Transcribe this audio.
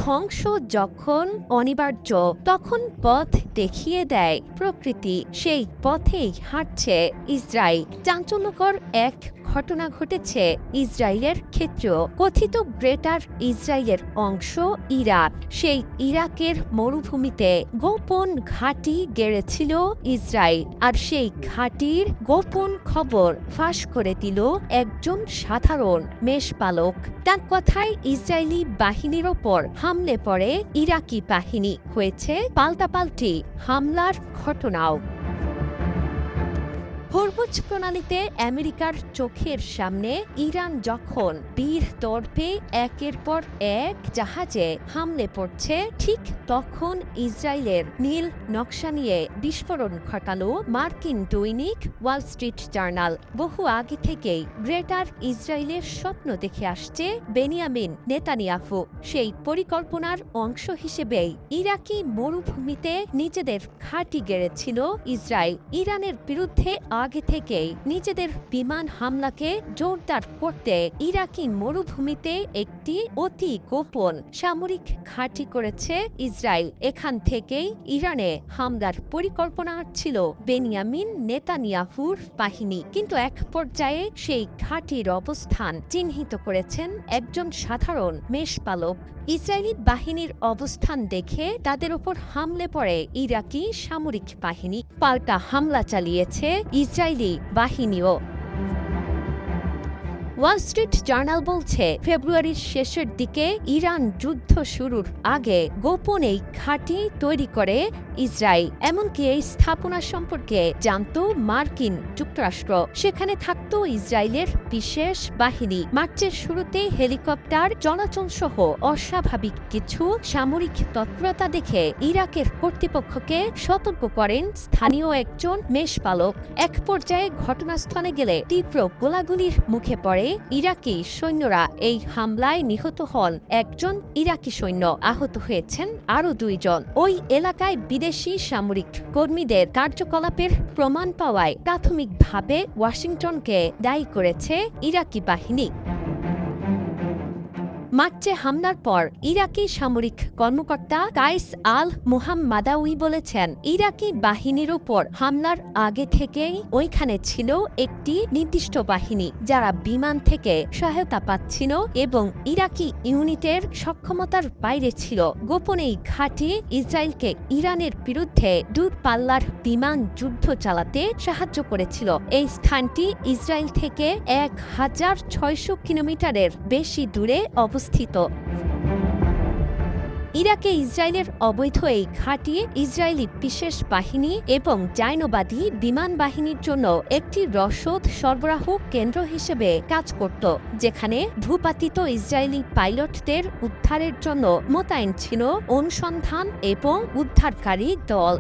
ধ্বংস যখন অনিবার্য তখন পথ দেখিয়ে দেয় প্রকৃতি, সেই পথেই হাঁটছে ইসরায়েল। চাঞ্চল্যকর এক ঘটনা ঘটেছে ইসরায়েলের ক্ষেত্রেও। কথিত গ্রেটার ইসরায়েলের অংশ ইরাক, সেই ইরাকের মরুভূমিতে গোপন ঘাঁটি গেড়েছিল ইসরায়েল। আর সেই ঘাঁটির গোপন খবর ফাঁস করে দিল একজন সাধারণ মেষপালক। তার কথায় ইসরায়েলি বাহিনীর ওপর হামলে পড়ে ইরাকি বাহিনী। হয়েছে পাল্টাপাল্টি হামলার ঘটনাও। হরমুজ প্রণালীতে আমেরিকার চোখের সামনে ইরান যখন বীর দর্পে একের পর এক জাহাজে হামলে পড়ছে, ঠিক তখন ইসরায়েলের নীল নকশা নিয়ে বিস্ফোরণ ঘটালো মার্কিন দৈনিক ওয়াল স্ট্রিট জার্নাল। বহু আগে থেকেই গ্রেটার ইসরায়েলের স্বপ্ন দেখে আসছে বেনিয়ামিন নেতানিয়াহু। সেই পরিকল্পনার অংশ হিসেবেই ইরাকি মরুভূমিতে নিজেদের ঘাঁটি গেড়েছিল ইসরায়েল। ইরানের বিরুদ্ধে আগে থেকেই নিজেদের বিমান হামলাকে জোরদার করতে ইরাকি মরুভূমিতে একটি অতি গোপন সামরিক ঘাঁটি করেছে ইসরায়েল। এখান থেকেই ইরানে হামলার পরিকল্পনা ছিল বেনিয়ামিন নেতানিয়াহুর বাহিনী। কিন্তু এক পর্যায়ে সেই ঘাঁটির অবস্থান চিহ্নিত করেছেন একজন সাধারণ মেষপালক। ইসরায়েলি বাহিনীর অবস্থান দেখে তাদের উপর হামলে পড়ে ইরাকি সামরিক বাহিনী। পাল্টা হামলা চালিয়েছে ইসরায়েলি বাহিনীও। ওয়াল স্ট্রিট জার্নাল বলছে, ফেব্রুয়ারির শেষের দিকে ইরান যুদ্ধ শুরুর আগে গোপন এই ঘাঁটি তৈরি করে ইসরায়েল। এমনকি এই স্থাপনা সম্পর্কে জানত মার্কিন যুক্তরাষ্ট্র। সেখানে থাকত ইসরায়েলের বিশেষ বাহিনী। মার্চের শুরুতে হেলিকপ্টার চলাচল সহ অস্বাভাবিক কিছু সামরিক তৎপরতা দেখে ইরাকের কর্তৃপক্ষকে সতর্ক করেন স্থানীয় একজন মেষপালক। এক পর্যায়ে ঘটনাস্থলে গেলে তীব্র গোলাগুলির মুখে পড়ে ইরাকি সৈন্যরা। এই হামলায় নিহত হন একজন ইরাকি সৈন্য, আহত হয়েছেন আরও 2 জন। ওই এলাকায় বিদেশি সামরিক কর্মীদের কার্যকলাপের প্রমাণ পাওয়ায় প্রাথমিকভাবে ওয়াশিংটনকে দায়ী করেছে ইরাকি বাহিনী। মার্চে হামলার পর ইরাকি সামরিক কর্মকর্তা কাইস আল মুহাম্মাদাউই বলেছেন, ইরাকি বাহিনীর উপর হামলার আগে থেকেই ওইখানে ছিল একটি নির্দিষ্ট বাহিনী যারা বিমান থেকে সহায়তা পাচ্ছিল এবং ইরাকি ইউনিটের সক্ষমতার বাইরে ছিল। গোপন এই ঘাঁটি ইসরায়েলকে ইরানের বিরুদ্ধে দূরপাল্লার বিমান যুদ্ধ চালাতে সাহায্য করেছিল। এই স্থানটি ইসরায়েল থেকে 1600 কিলোমিটারের বেশি দূরে অবস্থিত। ইরাকে ইসরায়েলের অবৈধ এই ঘাঁটি ইসরায়েলি বিশেষ বাহিনী এবং জায়নবাদী বিমান বাহিনীর জন্য একটি রসদ সরবরাহ কেন্দ্র হিসেবে কাজ করত, যেখানে ভূপাতিত ইসরায়েলি পাইলটদের উদ্ধারের জন্য মোতায়েন ছিল অনুসন্ধান এবং উদ্ধারকারী দল।